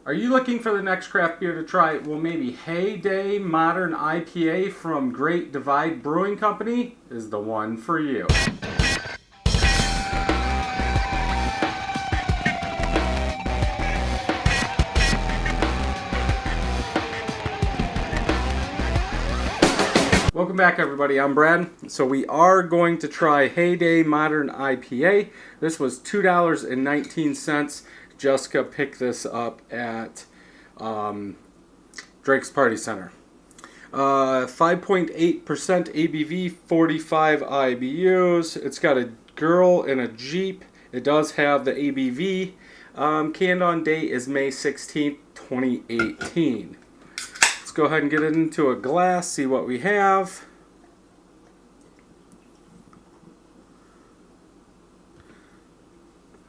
Are you looking for the next craft beer to try? Well, maybe Heyday Modern IPA from Great Divide Brewing Company is the one for you. Welcome back, everybody. I'm Brad. So we are going to try Heyday Modern IPA. This was $2.19. Jessica picked this up at Drake's Party Center. 5.8% ABV, 45 IBUs. It's got a girl in a Jeep. It does have the ABV. Canned on date is May 16th, 2018. Let's go ahead and get it into a glass, see what we have.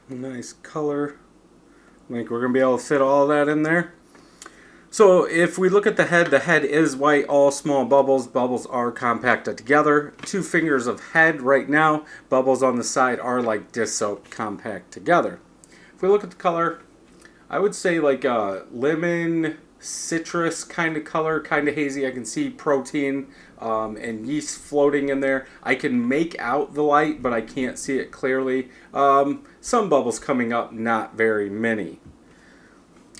Nice color. I think we're going to be able to fit all that in there. So if we look at the head is white, all small bubbles. Bubbles are compacted together. 2 fingers of head right now. Bubbles on the side are like dish soap compact together. If we look at the color, I would say like a lemon citrus kind of color, kind of hazy. I can see protein and yeast floating in there. I can make out the light, but I can't see it clearly. Some bubbles coming up, not very many.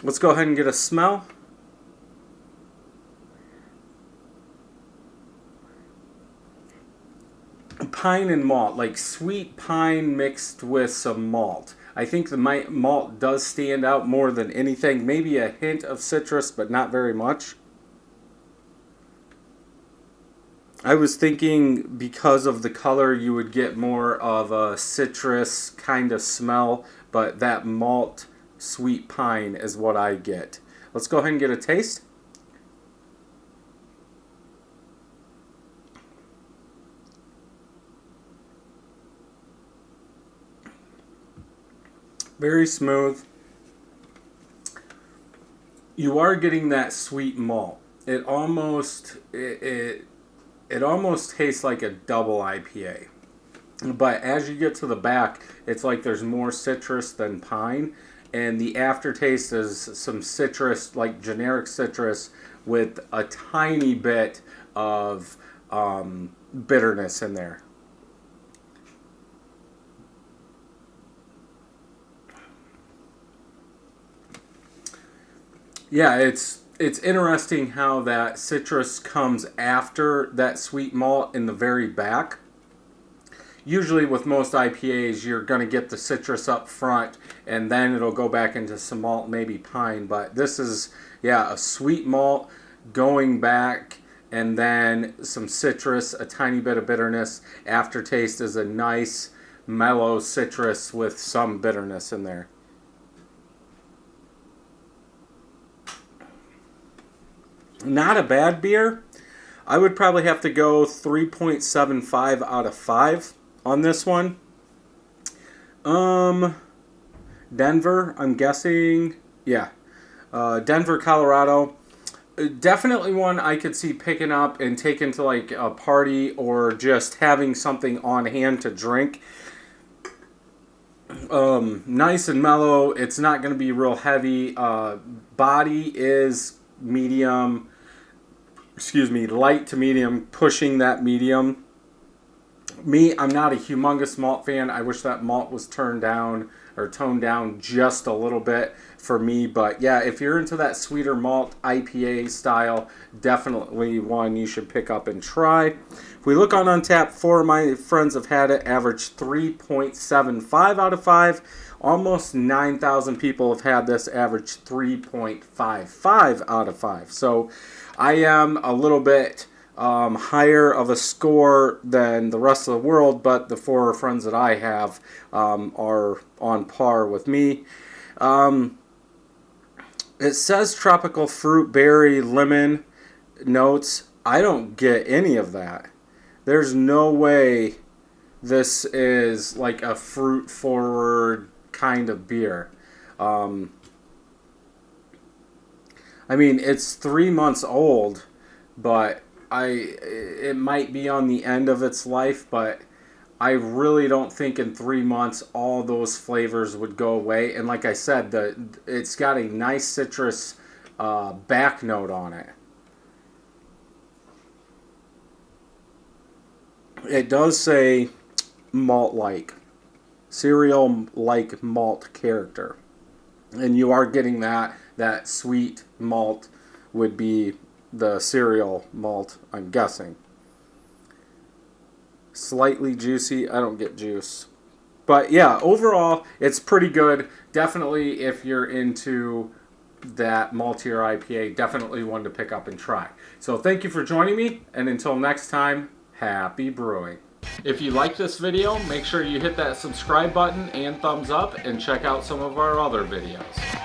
Let's go ahead and get a smell. Pine and malt, like sweet pine mixed with some malt. I think the malt does stand out more than anything. Maybe a hint of citrus, but not very much. I was thinking because of the color you would get more of a citrus kind of smell, but that malt sweet pine is what I get. Let's go ahead and get a taste. Very smooth. You are getting that sweet malt. It almost tastes like a double IPA. But as you get to the back, it's like there's more citrus than pine, and the aftertaste is some citrus, like generic citrus, with a tiny bit of bitterness in there. Yeah, it's interesting how that citrus comes after that sweet malt in the very back. Usually with most IPAs, you're going to get the citrus up front, and then it'll go back into some malt, maybe pine. But this is, yeah, a sweet malt going back, and then some citrus, a tiny bit of bitterness. Aftertaste is a nice, mellow citrus with some bitterness in there. Not a bad beer. I would probably have to go 3.75 out of 5 on this one. Denver, I'm guessing. Yeah. Denver, Colorado. Definitely one I could see picking up and taking to like a party or just having something on hand to drink. Nice and mellow. It's not going to be real heavy. Body is medium, light to medium, pushing that medium. Me, I'm not a humongous malt fan. I wish that malt was toned down just a little bit for me. But yeah, if you're into that sweeter malt IPA style, definitely one you should pick up and try. If we look on Untappd, 4 of my friends have had it, average 3.75 out of 5. Almost 9,000 people have had this, average 3.55 out of 5. So I am a little bit higher of a score than the rest of the world, but the 4 friends that I have are on par with me. It says tropical fruit, berry, lemon notes. I don't get any of that. There's no way this is like a fruit forward kind of beer. I mean, it's 3 months old, but it might be on the end of its life, but I really don't think in 3 months all those flavors would go away. And like I said, it's got a nice citrus back note on it. It does say malt-like, cereal-like malt character. And you are getting that sweet malt would be the cereal malt, I'm guessing. Slightly juicy. I don't get juice. But yeah, overall, it's pretty good. Definitely, if you're into that maltier IPA, definitely one to pick up and try. So thank you for joining me, and until next time, happy brewing. If you like this video, make sure you hit that subscribe button and thumbs up, and check out some of our other videos.